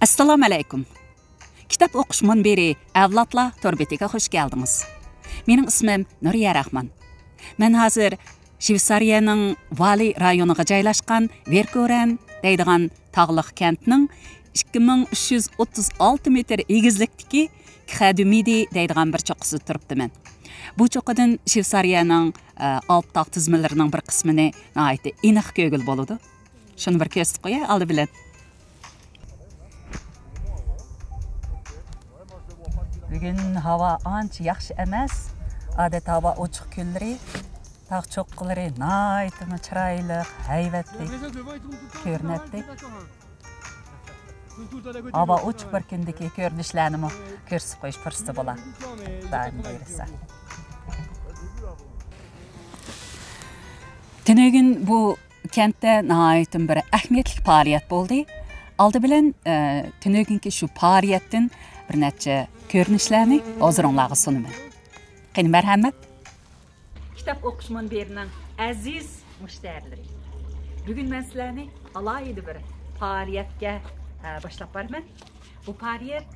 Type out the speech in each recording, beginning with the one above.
Assalomu alaykum. Kitap o'qish munbiri avlodlar to'rbetiga xush keldingiz. Mening ismim Nuriya Rahman. Men hozir Shvetsariyaning Vali rayoniga joylashgan Verkoren deydigan tog'liq kentning 2336 metr egizlikdagi Khadumidi deydigan bir cho'qqisi turibdiman. Bu cho'qqidan Shvetsariyaning Alp tog' tizmalarining bir qismini nihoyatda aniq ko'gil bo'ladi. Shuni bir ko'rsatib qo'yay oldi bilan. Bugün hava ancha yaxshi emas. Odat hava ochiq kunlari, tog' cho'qqilari nihoyatda chiroyli, haybatli ko'rinadi. Hava ochiq bir kundagi ko'rinishlarni ko'rsatib qo'yish fursati bo'ladi. Daim buyursa. Tünögün bu kentda nihoyatda bir ahamiyatli faoliyat bo'ldi. Oldi bilan tünögünki shu faoliyatdan bir necha ko'rinishlarni hozirlarga sunaman. Qani marhamat. Kitap o'qish munbirining aziz mushtarilar. Bugun men sizlarni alohida bir faoliyatga boshlab borman. Bu faoliyat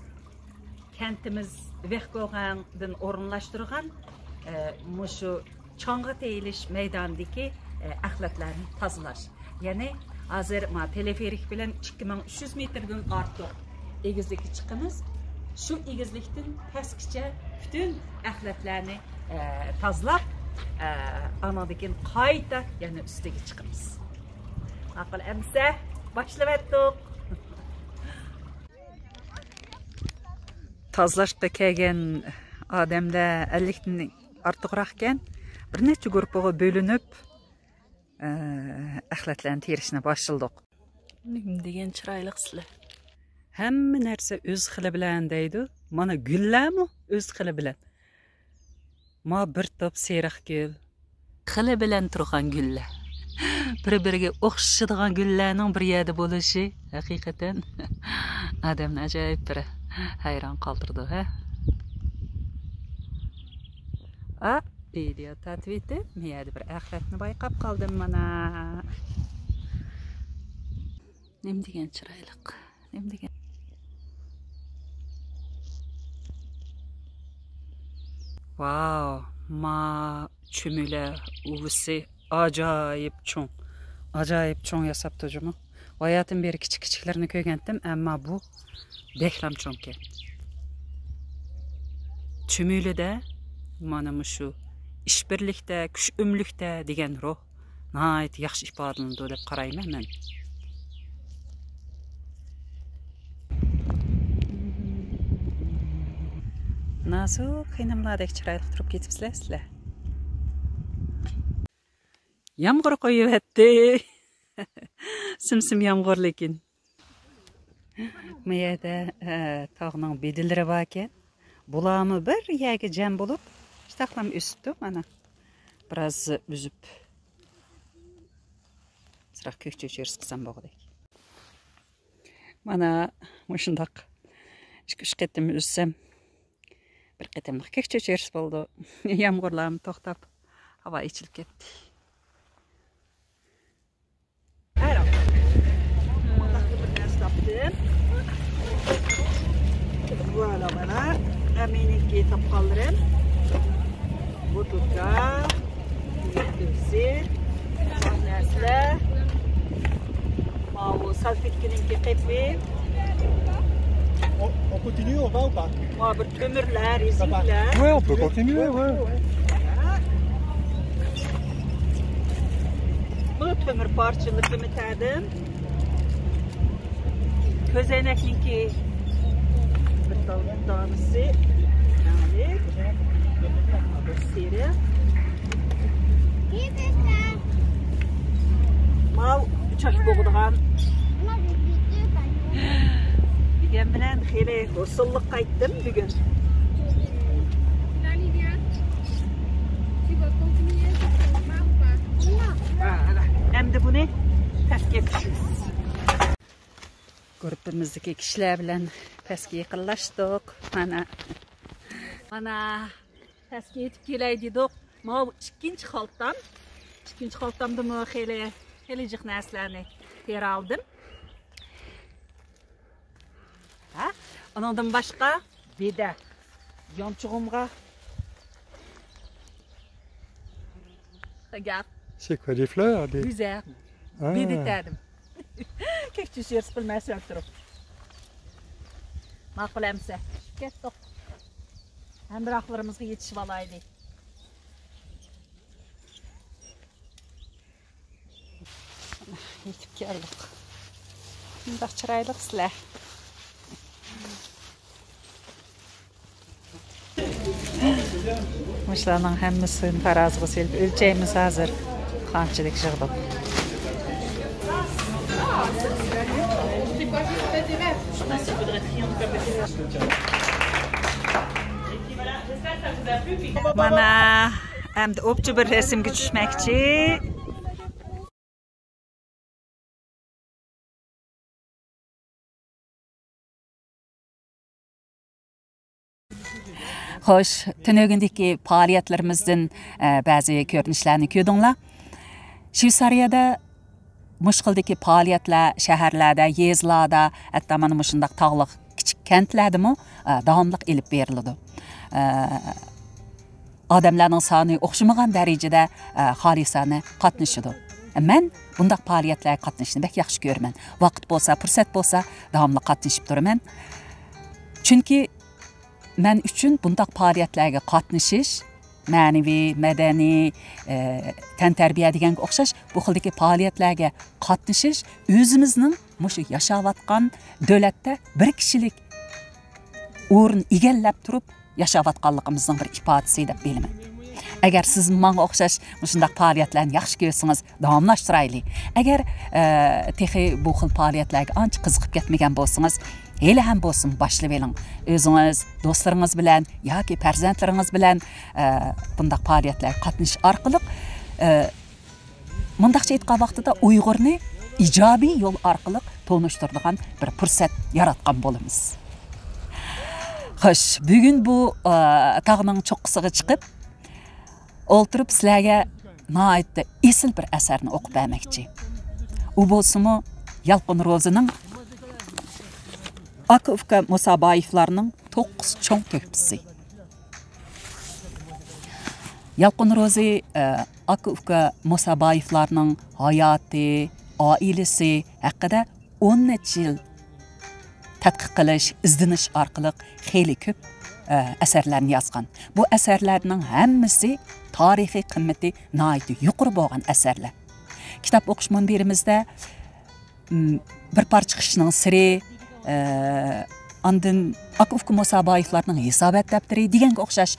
kentimiz Verkorendan o'rinlashtirgan mushu chang'i teyilish maydonidagi axlatlarni tozalash. Ya'ni hozir teleferik bilan 2300 metrdan ortiq egizlikka chiqamiz. Şu egizlikdan pastgacha bütün axlatlarni tozalab, anadakin qayta yana ustiga chiqamiz. Aql amsa boshlavatdik. Tozalashga kelgan odamlar 50 dan ortiqroq ekan, bir necha guruhga bo'linib axlatlarni terishni boshladik. Nima degan chiroyli qizlar. Hamma narsa o'z xili bilan deydi. Mana gullarmi o'z xili bilan. Ma bir top seriq gul, xili bilan turgan gullar. Bir-biriga o'xshaydigan gullarning bir yerda bo'lishi haqiqatan odamni ajoyib bir hayron qoldirdi, ha? Video tatviti, men yerda bir axlatni bayqab qoldim mana. Nima degan chiroyliq. Nima degan Wow, ma çümüle uvisi acayip çoğun yasaptı cuma. Hayatım beri küçüklerini kökendim ama bu beklam çoğunken. Çümüle de manamı şu işbirlikte, küş ümlükte degen ruh nahayet yaxşı ifadelandı dep qarayman men. Nasıl kıynamlardaki çıraylık durup ketipsizler sizler? Yağmur koyup etti. Simsim yağmur lekin. Bu yerda tağның bedilleri var ekan. Bulamı bir yerga jam bulup, iştahlam üstü mana. Biraz üzüp. Sırak kökçe çörs qısam boğdek. Mana mushundaq. Üç qetim üzsem. Bir qetimlik kökçe çörs boldu. Yağmurlarım to'xtab, hava içilib ketdi. Voilà, mana meniki topqanlarim. Bu tutka, tepsi, narsalar. Bu salfetkininki qepi. On continue, on va ou pas? Bir kömürler, ezikler. Ouais, on peut continuer, ouais. Bu kömür parçalarını tadım. Közeneklinki bir tanesi. Yani bir seri. Mal uçaş boğduğan. Degan bilan xeyli hosilliq qaytdim bugun. Endi buni pastga tushamiz. Guruhimizdagi kishilar bilan pastga yaqinlashdik. Mana pastga yetib kelay dedik. Mana ikkinchi xaltamda xeyli jiq narsalarni tera oldim. Anandan başqa bede. Yonçuğumğa. Regarde. C'est quoi, des fleurs des... Güzel. Ah. Bede dedim. Kekçi şers bilmez öptürüp. Maqul əmsə. Getdik. Həmrahlarımızға yetişib alaydı. Yetib gəldik. Bundaq çiraylıq sizlər. Muşlarının həmmisini tarazıға selib ölçəyimiz hazır. Qançilik jığdıq. Mana əmdə opçu bir resimga tushmoqchi. Xo'sh, tunogundagi faoliyatlarimizdan ba'zi ko'rinishlarni ko'rdinglar. Shveysariyada mushqildagi faoliyatlar shaharlarda, yezlarda, hatto mana shunday tog'liq kichik kentlardami davomli elib beriladi. Odamlarning soni o'xshamagan darajada xolisona qatnashadi. Men bunday faoliyatlarga qatnashishni bek yaxshi ko'raman. Vaqt bo'lsa, fursat bo'lsa, davomli qatnashib turaman. Chunki men uchun bunday faoliyatlarga qatnashish ma'naviy, madaniy, tantarbiya deganga o'xshash bu xildagi faoliyatlarga qatnashish o'zimizning mushu yashayotgan davlatda bir kishilik o'rin egallab turib yashayotganligimizning bir ifodasi deb bilaman. Agar siz menga o'xshash shunday faoliyatlarni yaxshi ko'rsangiz, davomlashtiraylik. Agar texi bu xil faoliyatlarga ancha qiziqib ketmagan bo'lsangiz, hali ham bo'lsin boshlab oling. O'zingiz, do'stlaringiz bilan yoki farzandlaringiz bilan bunday faoliyatlarga qatnashish orqali mundaqcha aytgan vaqtida Uyg'urni ijobiy yo'l orqali tanishtiradigan bir fursat yaratgan bo'lamiz. Xo'sh, bugun bu tog'ning cho'qqisiga chiqib o'ltirib sizlarga nihoyatda esil bir asarni o'qib bermoqchi. U bo'lsa-mu Yalqin Ro'zining Aka-uka Musaboyevlarning 9 cho'ng to'pisi. Yalqin Ro'zi Aka-uka Musaboyevlarning hayoti, oilasi haqida 10 necha yil tadqiq qilish, izdinish orqali xeyli ko'p asarlarni yozgan. Bu asarlarning hammasi tarixiy qimmati nihoyat yuqori bo'lgan asarlar. Kitob o'qish munbirimizda bir parcha qishning siri, ondan Aka-uka Musaboyevlarning hisobot daftari deganga o'xshash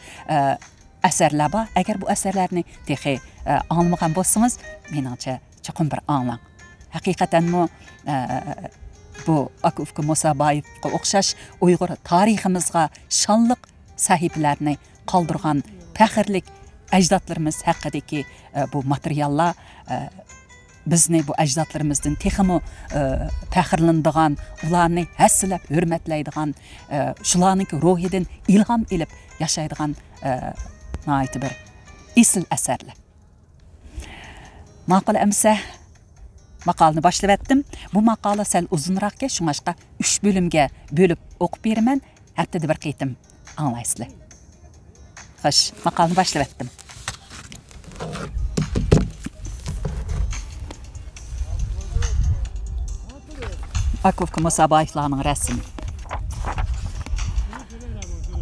asarlar bor. Agar bu asarlarni texi anglamagan bo'lsangiz, meningcha chuqur bir anglang. Haqiqatanmi bu Aka-uka Musaboyevga o'xshash Uyg'ur tariximizga shonliq sahifalarni qoldirgan faxrlik ajdodlarimiz haqidagi bu materiallar bizni bu ajdodlarimizdan texmi faxrlanadigan, ularni hassilab hurmatlaydigan, shularning ruhidan ilhom olib yashaydigan nihoyat bir esil asarlar. Ma'qul amsa maqolani boshlab etdim. Bu maqola sal uzunroqga, shunga 3 bo'limga bo'lib o'qib beraman. Haftada bir qaytim anglaysizlar. Xo'sh, maqolani boshlab etdim. Aka-uka Musaboyevlarning rasmi.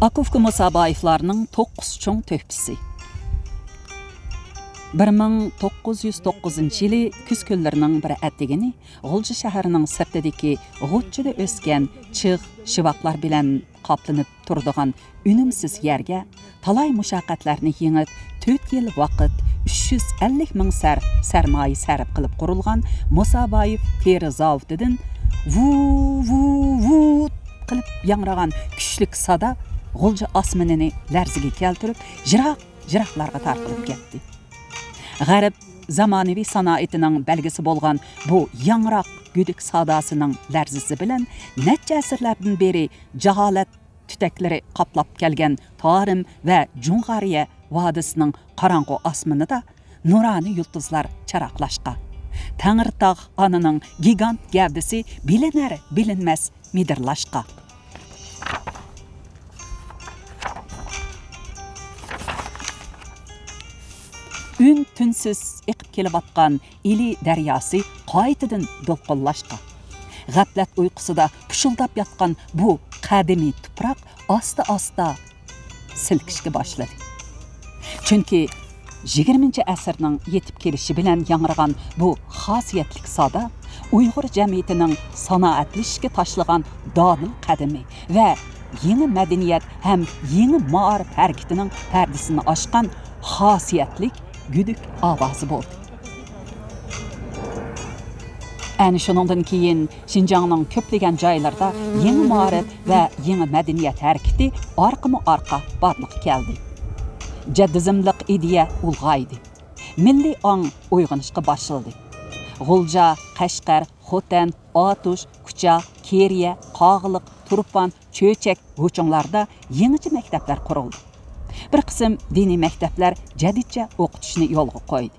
Aka-uka Musaboyevlarning 9 cho'ng to'pisi. 1909 yili kuz kunlarining bir atigini G'ulji shaharining sirtidagi G'utchida o'sgan chig' shivoqlar bilan qoplanib turadigan unumsiz yerga talay mushaqqatlarni yengib 4 yil vaqt 350 ming sarmoya sarf qilib qurilgan Musaboyev teri zavodidan vu qilib yangragan kuchli sada G'ulji osmonini larziga keltirib jiroqlarga tarqalib ketdi. G'arb zamonaviy sanoatining belgisi bo'lgan bu yangroq gudik sadosining larzisi bilan necha asrlardan beri jaholat tutaklari qoplab kelgan Torim va Jung'ariya vodisining qorong'u osmonida nuroniy yulduzlar charaqlashqa. Tangirtog' onining gigant gavdasi bilinar bilinmas midirlashqa. tinimsiz eqib kelayotgan Ili daryosi qaytadan do'lqinlashqa. G'aflat uyqusida pushuldab yotgan bu qadimiy tuproq asta-asta silkishga boshladi. Chunki 20-asrning yetib kelishi bilan yangragan bu xosiyatli sada Uyg'ur jamiyatining sanoatlashishga tashlagan dodil qadami va yangi madaniyat ham yangi ma'rif harakatining pardasini ochgan xosiyatli güdük ovozi bo'ldi. Ani shuningdan keyin Xinjiangning ko'plagan joylarida yangi ma'rif va yangi madaniyat harakati orqama-orqa borliq keldi. Jaddizmliq ideya ulg'aydi. Milliy ong uyg'onishga boshladi. G'ulja, Qashqar, Xotan, Otush, Kucha, Keriya, Qog'liq, Turpan, Cho'chak huchunglarda yangicha maktablar qurildi. Bir qism diniy maktablar jadidcha o'qitishni yo'lga qo'ydi.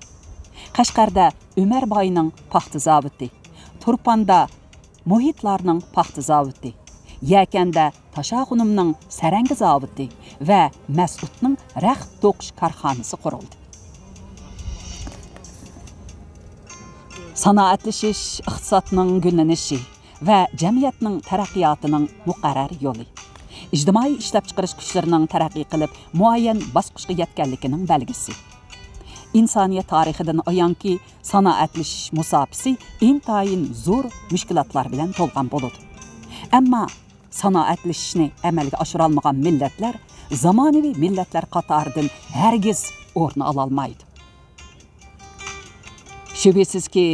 Qashqarda Umar boyning paxta zavodi, Turpanda Muhitlarning paxta zavodi, Yakanda Tashaxunumning sarangi zavodi va Mas'udning raxt to'qish korxonasi qurildi. Sanoatlashish iqtisodning gullanishi va jamiyatning taraqqiyotining muqarrar yo'li. Ijtimoiy ishlab chiqarish kuchlarining taraqqiy qilib, muayyan bosqichga yetganligining belgisi. İnsaniyat tarixidan ayonki, sanoatlashish musofasi intayin zo'r mushkulotlar bilan to'lgan bo'ladi. Ammo sanoatlashishni amalga oshira olmagan millatlar zamonaviy millatlar qatoridan hargiz o'rni ola olmaydi. Shubhasizki,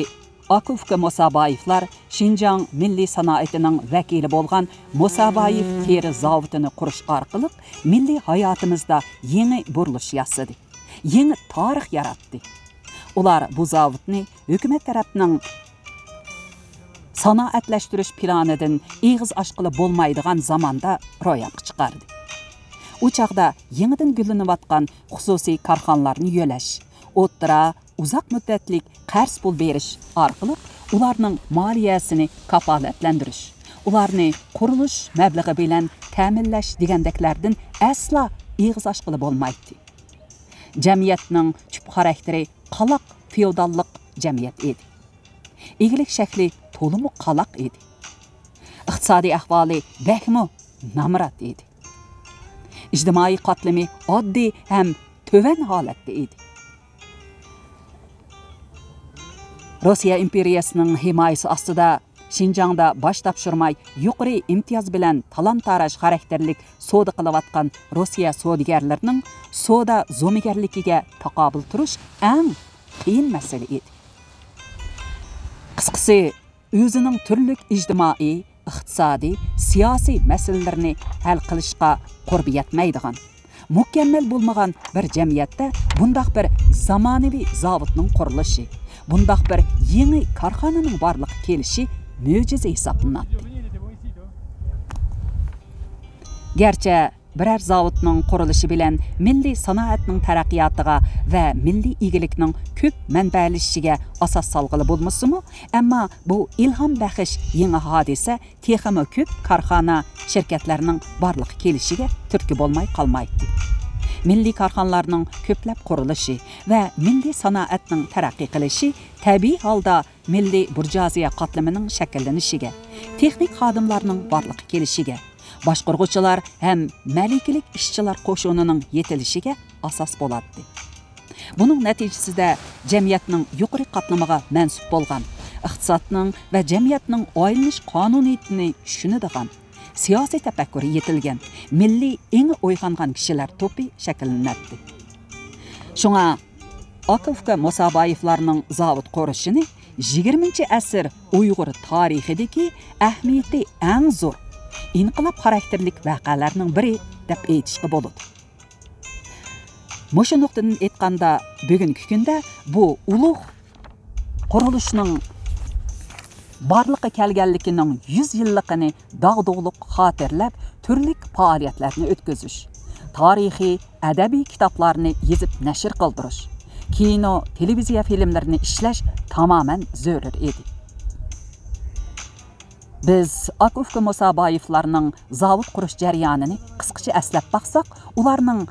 Akufka Musaboyevlar Xinjiang milliy sanoatining vakili bo'lgan Musaboyev teri zavodini qurish orqali milliy hayotimizda yangi burilish yasadi. Yangi tarix yaratdi. Ular bu zavodni hukumat tarafining sanoatlashtirish planidan eg'iz ochqili bo'lmaydigan zamonda ro'yobga chiqardi. U chaqda yangidan gullanayotgan xususiy korxonalarni yo'lash, o'ttira uzoq muddatlik qarz pul berish orqali ularning moliyasini kafolatlantirish, ularni qurilish mablag'i bilan ta'minlash degandeklardan asla eg'iz ochqili bo'lmaydi. Jamiyatning tüp xarakteri qaloq feodallik jamiyat edi. Egilik shakli to'limu qaloq edi. Iqtisodiy ahvoli bakmu namrat edi. Ijtimoiy qatlami oddiy ham to'van holatda edi. Rossiya imperiyasining himoyasi ostida Xinjiangda bosh topshirmay yuqori imtiyoz bilan talon-taroj xarakterlik savdo qilayotgan Rossiya savdogarlarining savdo zo'migarligiga taqobil turish eng qiyin masala edi. Qisqasi, o'zining turli ijtimoiy, iqtisodiy, siyosiy masalalarni hal qilishga qurbi yetmaydigan, mukammal bo'lmagan bir jamiyatda bundaq bir zamonaviy zavodning qurilishi, bundaq bir yangi korxonaning borliqqa kelishi mo'jiza hisoblanadi. Garchi biror zavodning qurilishi bilan milliy sanoatning taraqqiyotiga va milliy egilikning ko'p manbalashishiga asos solg'ili bo'lmasa-mu, ammo bu ilhom baxsh yangi hodisa texmi ko'p korxona shirkatlarining borliqqa kelishiga turtki bo'lmay qolmaydi. Milliy korxonalarning ko'plab qurilishi va milliy sanoatning taraqqiy qilishi tabiiy holda milliy burjuaziya qatlamining shakllanishiga, texnik xodimlarning borliqqa kelishiga, boshqaruvchilar ham malikalik ishchilar qo'shinining yetilishiga asos bo'ladi. Buning natijasida jamiyatning yuqori qatlamiga mansub bo'lgan, iqtisodning va jamiyatning oylanish qonuniyatini tushunadigan, siyosiy tafakkuri yetilgan, milliy eng uyg'ongan kishilar to'pi shakllanadi. Shunga Akufka Musaboyevlarning zavod qurishini 20-asr Uyg'ur tarixidagi ahamiyati eng zo'r inqilob xarakterlik voqealarning biri deb aytishga bo'ladi. Mushu nuqtadan aytganda, bugungi kunda bu ulug' qurilishning barliqqa kelganligining 100 yilligini dog'dug'liq xotirlab, turli faoliyatlarni o'tkazish, tarixiy, adabiy kitoblarni yozib nashr qildirish, kino, televiziya filmlarini ishlash tamoman zarur edi. Biz Akufka Musaboyevlarning zavod qurish jarayonini qisqacha eslab baqsaq, ularning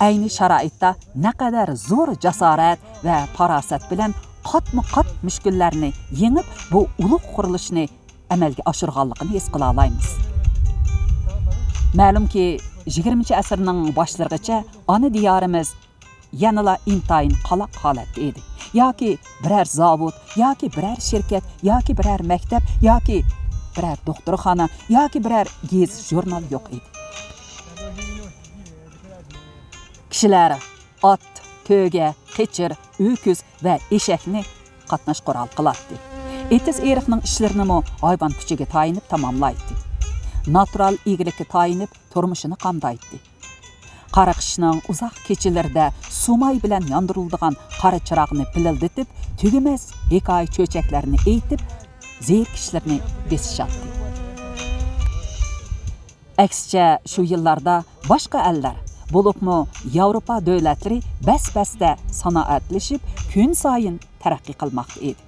ayni sharoitda naqadar zo'r jasorat va farosat bilan qatma-qat mushkullarni yengib bu ulug' qurilishni amalga oshirganligini his qila olamiz. Ma'lumki 20-asrning boshlarigacha ona diyorimiz yanala intayin qalaq holatda edi. Yoki biror zavod, yoki biror shirkat, yoki biror maktab, yoki biror doktorxona, yoki biror gazet jurnal yo'q edi. Kishilar ot, to'ga, qichir, o'kuz va eshakni qatnash qoral qiladi. Etis eriqning ishlarini hayvon kuchiga tayinib tamomlaydi. Natural egilikka tayinib turmushini qamdaydi. Qara qishning uzoq kechalarida sumay bilan yondiriladigan qora chiroqni pililditib, tugamas hikoya cho'chaklarini aytib, zerikishlarni besishadi. Aksicha shu yillarda boshqa ellar, bo'libmi Yevropa davlatlari bas-basda sanoatlashib, kun sayin taraqqiy qilmoqda edi.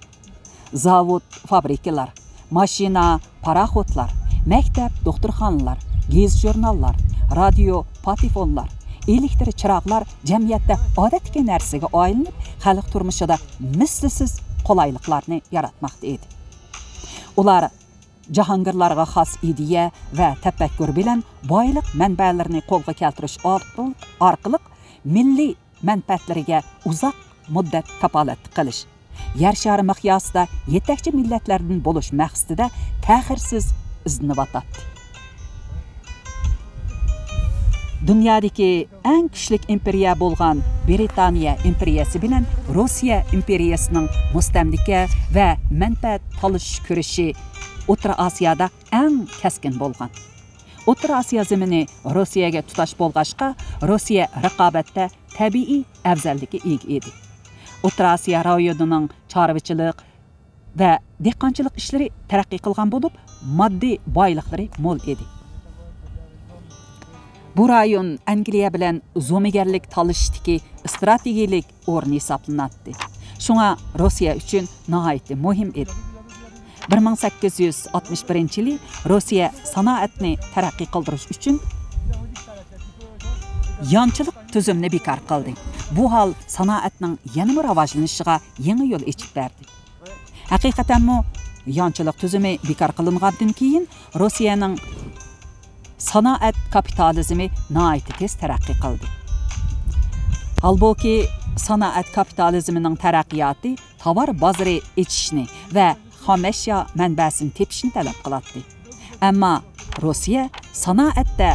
Zavod, fabrikalar, mashina, paraxotlar, maktab, doktorxonalar, gazet jurnallar, radio, patifonlar, elektr chiroqlar jamiyatda odatga narsaga aylanib, xalq turmushida mislsiz qulayliklarni yaratmoqda edi. Ular jahongirlarga xos ideya va tafakkur bilan boylik manbalarini qo'lga keltirish orqali milliy manfaatlariga uzoq muddat kapolat qilish, yer shari miqyosida yetakchi millatlardan bo'lish maqsadida ta'xirsiz izlanib. Dunyodagi eng kuchli imperiya bo'lgan Britaniya imperiyasi bilan Rossiya imperiyasining mustamlika va manfaat talashish kurashi O'rta Osiyoda eng keskin bo'lgan. O'rta Osiyo zemini Rossiyaga tutash bo'lg'achqa, Rossiya raqobatda tabiiy afzallikka ega edi. O'rta Osiyo rayonining chorvachilik va dehqonchilik ishlari taraqqiy qilgan bo'lib, moddiy boyliklari mo'l edi. Bu rayon Angliya bilan zo'migarlik talashishdagi strategik o'rin hisoblanadi. Shunga Rossiya uchun nihoyatda muhim edi. 1861-yili Rossiya sanoatni taraqqiy qildirish uchun yanchilik tuzumni bekor qildi. Bu hol sanoatning yanada rivojlanishiga yangi yo'l ochib berdi. Haqiqatanmi yanchilik tuzumi bekor qilingandan keyin Rossiyaning sanoat kapitalizmi nihoyatda tez taraqqiy qildi. Halbuki sanoat kapitalizmining taraqqiyoti tovar bozori ochishni va xom ashyo manbasini tepishni talab qiladi. Ammo Rossiya sanoatda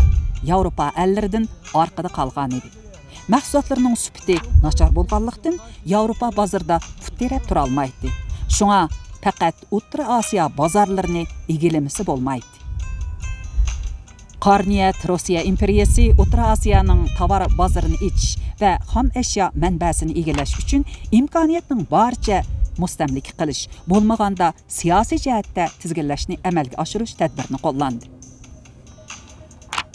Yevropa ellaridan orqada qolgan edi. Mahsulotlarining sifati nachar bo'lganlikdan Yevropa bozorida put terib tura olmaydi. Shunga faqat O'rta Osiyo bozorlarini egalamasi bo'lmaydi. Qarniyat Rossiya imperiyasi O'rta Osiyoning tovar bozorini ichish va xom ashyo manbasini egallash uchun imkoniyatning barcha mustamlika qilish, bo'lmaganda siyosiy jihatda tizginlashni amalga oshirish tadbirini qo'llandi.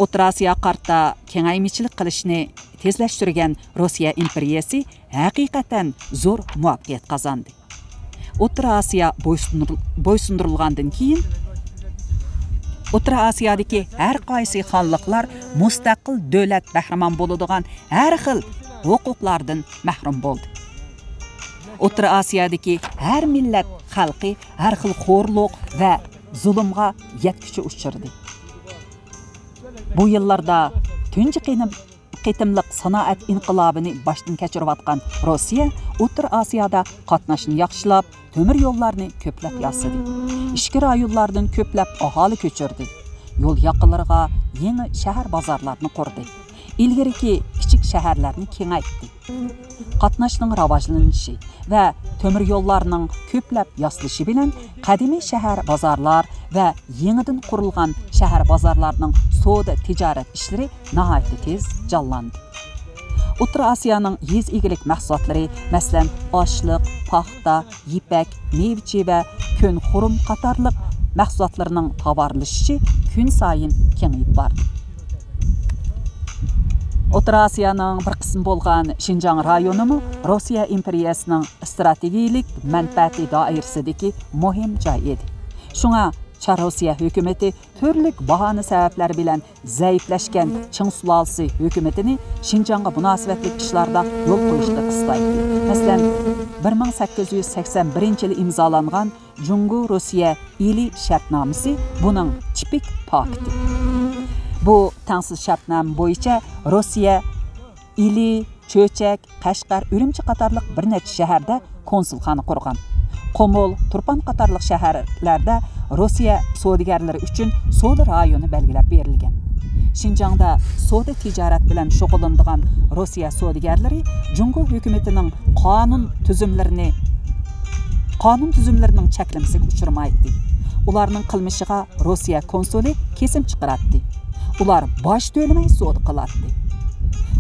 O'rta Osiyo qarta kengaymichilik qilishni tezlashtirgan Rossiya imperiyasi haqiqatan zo'r muvaffaqiyat qozondi. O'rta Osiyo bo'ysundirilgandan keyin O'rta Osiyodagi har qaysi xonliqlar mustaqil davlat bahramon bo'ladigan har xil huquqlardan mahrum bo'ldi. O'rta Osiyodagi har millat xalqi har xil xo'rliq va zulmga yetkichi uchirdi. Bu yillarda tunji qitimliq sanoat inqilobini boshdan kechirayotgan Rossiya O'rta Osiyoda qatnashni yaxshilab, temir yo'llarni ko'plab yasadi. Ichki rayonlardan ko'plab aholi ko'chirdi. Yo'l yaqinlariga yangi shahar bozorlarni qurdi. Ilgariki kichik shaharlarni kengaytdi. Qatnashning rivojlanishi va temir yo'llarning ko'plab yasalishi bilan qadimiy shahar bozorlar va yangidan qurilgan shahar bozorlarining savdo tijorat ishlari nihoyatda tez jonlandi. O'rta Osiyoning yez egilik mahsulotlari, masalan, oshliq, paxta, yipak, mevchi va ko'n xurum qatorliq mahsulotlarining tovarlashishi kun sayin kengayib bordi. O'rta Osiyoning bir qismi bo'lgan Xinjiang rayonimi Rossiya imperiyasining strategik manfaati doirasidagi muhim joy edi. Shunga Çar Rusiya hökuməti türlük bahane səbəblər bilan zəifləşkən Çin sulalisi hökumətini Şinjanğa münasibətlik işlarda yol qoyuşda qıslaydı. Məsələn, 1881 yılı imzalanğan Jungu Rusiya İli şərtnaməsi bunun tipik paketi. Bu tənsiz şərtnamə boyunca Rusiya İli, Çöçək, Qashqar, Ürümçi qatarlıq bir neçə şəhərdə konsulxana qurğan. Qomul, Turpan qatarlıq şəhərlərdə Rusiya savdogarlari uchun savdo rayoni belgilab berilgan. Şinjangda savdo tijorat bilan shug'ullanadigan Rusiya savdogarlari Jungo hukumatining qonun tuzumlarining cheklamasiga uchramaydi. Ularning qilmishiga Rusiya konsuli kesim chiqaradi. Ular bosh to'lamay savdo qiladi.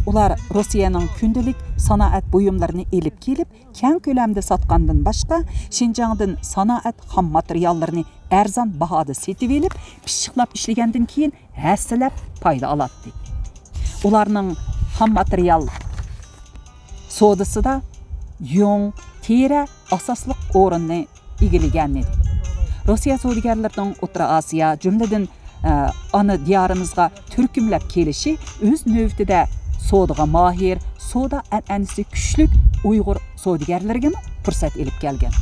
Ular Rusiyaning kundalik sanoat buyumlarini elib kelib, keng ko'lamda sotgandan boshqa Şinjangdan sanoat xam materiallarini arzon bahoda setib olib, pishiqlab ishlagandan keyin hassalab foyda oladi. Ularning xam material savdosida yung, teri asosli o'rinni egallagan edi. Rossiya savdogarlarining O'rta Osiyo, jumladan ana diyorimizga turkumlab kelishi o'z navbatida savdoga mahir, savdo an'anasi kuchli Uyg'ur savdogarlariga fursat elib kelgan.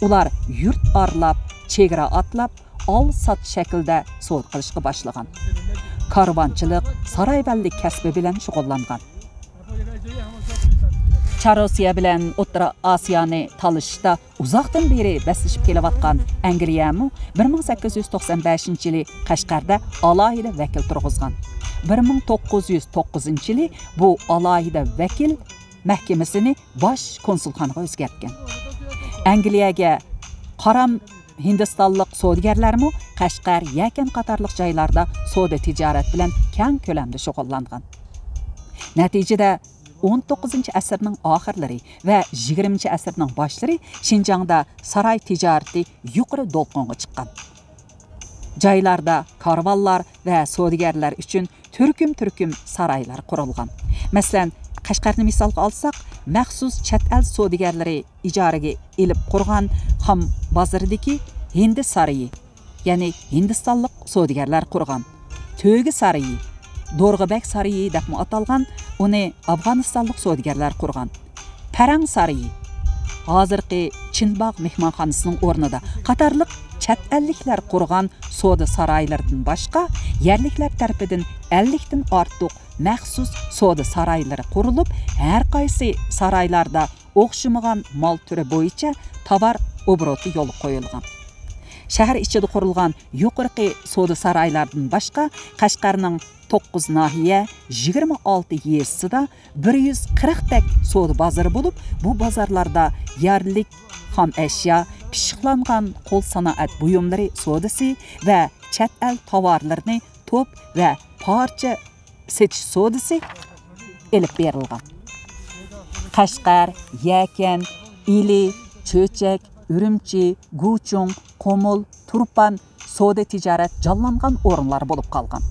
Ular yurt arlab, chegara atlab, al-sat shaklda savdo qilishga boshlagan. Karvonchilik, saroyvallik kasbi bilan shug'ullangan. Çar Rusiya bilan O'rta Osiyoni talishda uzoqdan beri baslashib kelayotgan Angliyamu 1895-yili Qashqarda alohida vakil turg'izgan. 1909-yili bu alohida vakil mahkamasini bosh konsulxonaga o'zgartgan. Angliyaga qaram Hindistonlik savdogarlarmi Qashqar, Yakan qatorliq joylarda savdo tijorat bilan keng ko'lamda shug'ullangan. Natijada 19-asrning oxirlari va 20-asrning boshlari Şinjangda saroy tijorati yuqori to'lqinga chiqqan. Joylarda karvonlar va savdogarlar uchun turkum saroylar qurilgan. Masalan, Qashqarni misolga olsak, maxsus chet el savdogarlari ijaraga elib qurgan Xam bozoridagi Hindi saroyi, ya'ni Hindistonlik savdogarlar qurgan. To'gi saroyi, Dorg'abak saroyi deb atalgan, uni Afg'onistonlik savdogarlar qurgan. Parang saroyi, hozirgi Chinbog' mehmonxonasining o'rnida qatorliq chet elliklar qurgan savdo saroylaridan boshqa yerliklar tarafidan 50 dan ortiq maxsus savdo saroylari qurilib, har qaysi saroylarda o'xshamagan mol turi bo'yicha tovar obroti yo'l qo'yilgan. Shahar ichida qurilgan yuqorqi savdo saroylaridan boshqa Qashqarning 9 nahiya 26 yerisida 140 tak savdo bozori bo'lib, bu bozorlarda yerlik xam ashyo, pishiqlangan qo'l sanoat buyumlari savdosi va chet el tovarlarini to'p va parcha setish savdosi elib berilgan. Qashqar, Yakan, İli, Çöçek, Ürümçi, Guchung, Qomul, Turpan savdo tijorat jonlangan o'rinlar bo'lib qolgan.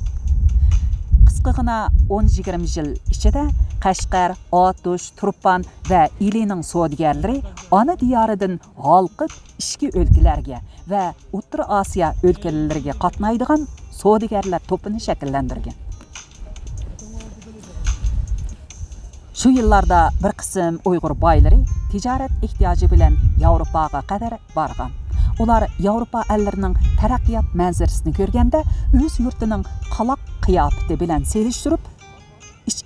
Qisqagina 10-20 yil ichida Qashqar, Otush, Turpan va İlining savdogarlari ana diyoridan halqib ishki o'lkalarga va O'rta Osiyo o'lkalariga qatnaydigan savdogarlar to'pini shakllantirgan. Şu yıllarda bir qism Uyg'ur boylari tijorat ehtiyoji bilan Yevropaga qadar borgan. Ular Yevropa ellarining taraqqiyot manzarasini ko'rganda o'z yurtining qaloq qiyofati bilan selishtirib,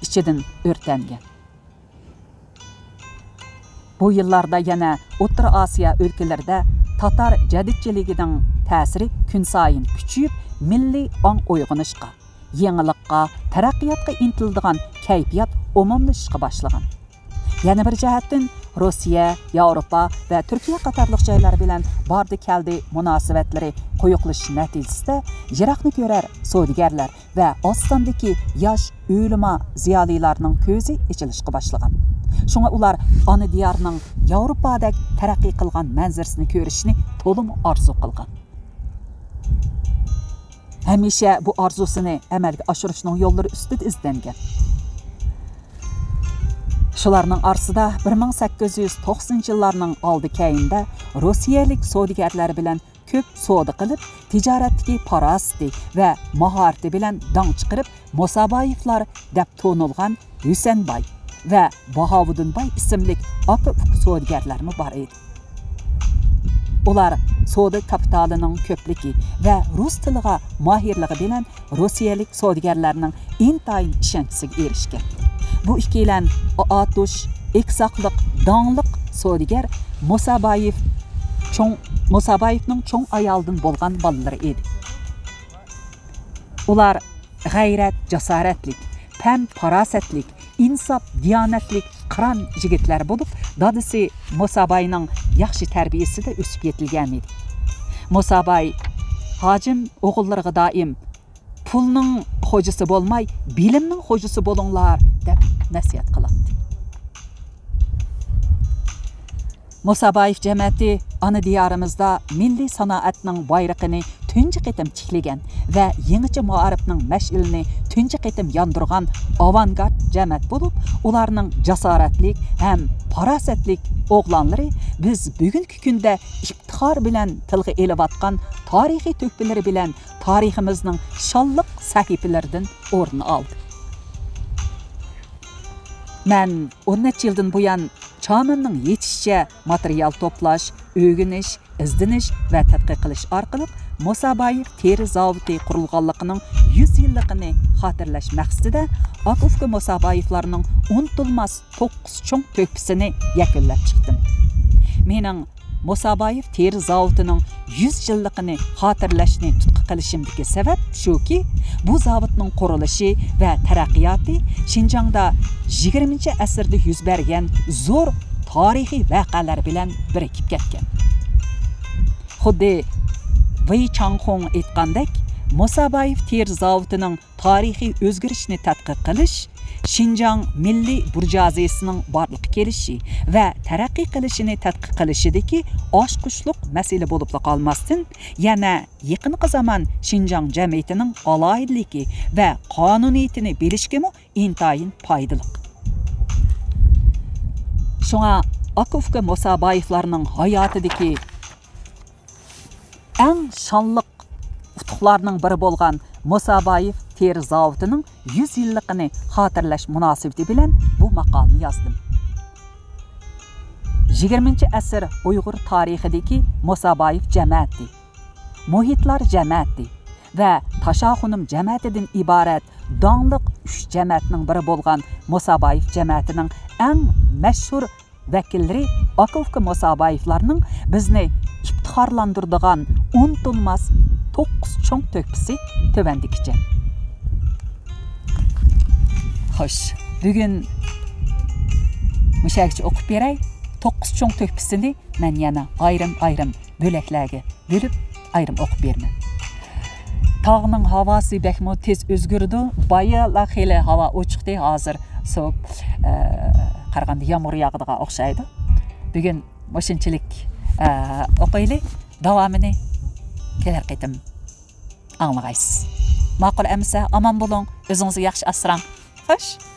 ichidan o'rtangan. Bu yillarda yana O'rta Osiyo o'lkalarida Tatar jadidchiligining ta'siri kun sayin kuchayib, milliy ong uyg'onishga, yangilikqa, taraqqiyotga intiladigan kayfiyat umumlashishga boshlagan. Yana bir jihatdan Rossiya, Yevropa va Turkiya qatorliq joylar bilan bordi keldi munosabatlari qo'yiqlish natijasida yiroqni ko'rar savdogarlar va ostondagi yosh o'lima ziyolilarning ko'zi ichilishga boshlagan. Shunga ular ona diyorning Yevropadek taraqqiy qilgan manzarasini ko'rishni to'liq orzu qilgan. Hamisha bu orzusini amalga oshirishning yo'llari ustida izlangan. Shularning arsida 1890 yillarning oldi keyinda Rossiyalik savdogarlar bilan ko'p savdo qilib, tijoratdagi farosati va mahorati bilan dong chiqarib, Musaboyevlar deb to'nilgan Husanboy va Bahovuddinboy ismli aka-uka savdogarlarmi bor edi. Ular savdo kapitalining ko'pligi va rus tiliga mohirligi bilan Rossiyalik savdogarlarning intayin ishonchiga erishgan. Bu ikkilan Atush Eksaqliq donliq savdogar Musaboyevning cho'ng ayoldan bo'lgan bolalari edi. Ular g'ayrat, jasoratlik, pam farosatlik, insof, diyonatlik qiron yigitlar bo'lib, dadisi Musaboyning yaxshi tarbiyasida o'sib yetilgan edi. Musaboy hojim o'g'illariga doim pulning xo'jasi bo'lmay, bilimning xo'jasi bo'linglar deb nasihat qiladi. Musaboyev jamiyati ana diyorimizda milliy sanoatning bayrog'ini tunji qitim tiklagan va yangicha ma'arifning mash'ilini tunji qitim yondirgan avangard jamiyat bo'lib, ularning jasoratlik ham farosatlik o'g'lonlari biz bugungi kunda iftixor bilan tilga elayotgan tarixiy to'kpilari bilan tariximizning shonliq sahifalaridan o'rin oldi. Men 10 yildan buyon Çamımның yetişçe material toplash, öğüniş, izdinish va tadqiq qilish orqali Musaboyev teri zavodi qurilganligining 100 yilligini xotirlash maqsadida Akufka Musaboyevlarning unutilmas 9 cho'ng to'kpisini yakunlab chiqdim. Mening Musaboyev teri zavodining 100 yilligini xotirlashni tutqi qilishimdagi sabab shuki, bu zavodning qurilishi va taraqqiyoti Xinjiangda 20-asrda yuz bergan zo'r tarixiy voqealar bilan birikib ketgan. Xuddi Wei Changxong aytgandek, Musaboyev teri zavodining tarixiy o'zgarishini tadqiq qilish Xinjiang milliy burjaziyasining borliqqa kelishi va taraqqiy qilishini tadqiq qilishidagi oshqushliq masala bo'lib qolmasdan, yana yaqinqi zaman Xinjiang jamiyatining aloyidligi va qonuniyatini bilishga intayin foydali. Shunga Akufka Musaboyevlarning hayotidagi eng shonliq utuqlarning biri bo'lgan Musaboyev teri zavodining 100 yilligini xotirlash munosabati bilan bu maqolni yozdim. 20-asr Uyg'ur tarixidagi Musaboyev jamiyati, muhitlar jamiyati va tashaxunum jamiyatidan iborat donliq 3 jamiyatning biri bo'lgan Musaboyev jamiyatining eng mashhur vakillari Akufka Musaboyevlarning bizni iftixorlantiradigan unutilmas 9 cho'ng to'kpisi tovandikicha. Xo'sh, bugun mushakcha o'qib beray. 9 cho'ng to'kpisini men yana ayrim bo'laklarga bo'lib o'qib berman. Tog'ning havosi bekmo tez o'zgardi. Bayala xili havo ochiqdi, hozir so'p qaraganda yomg'ir yog'diga o'xshaydi. Bugun o'shinchilik o'qiylik, davomini kelar qaytim anlaysiz. Ma'qul amsa, aman bo'ling, o'zingizni yaxshi asrang. Xo'sh.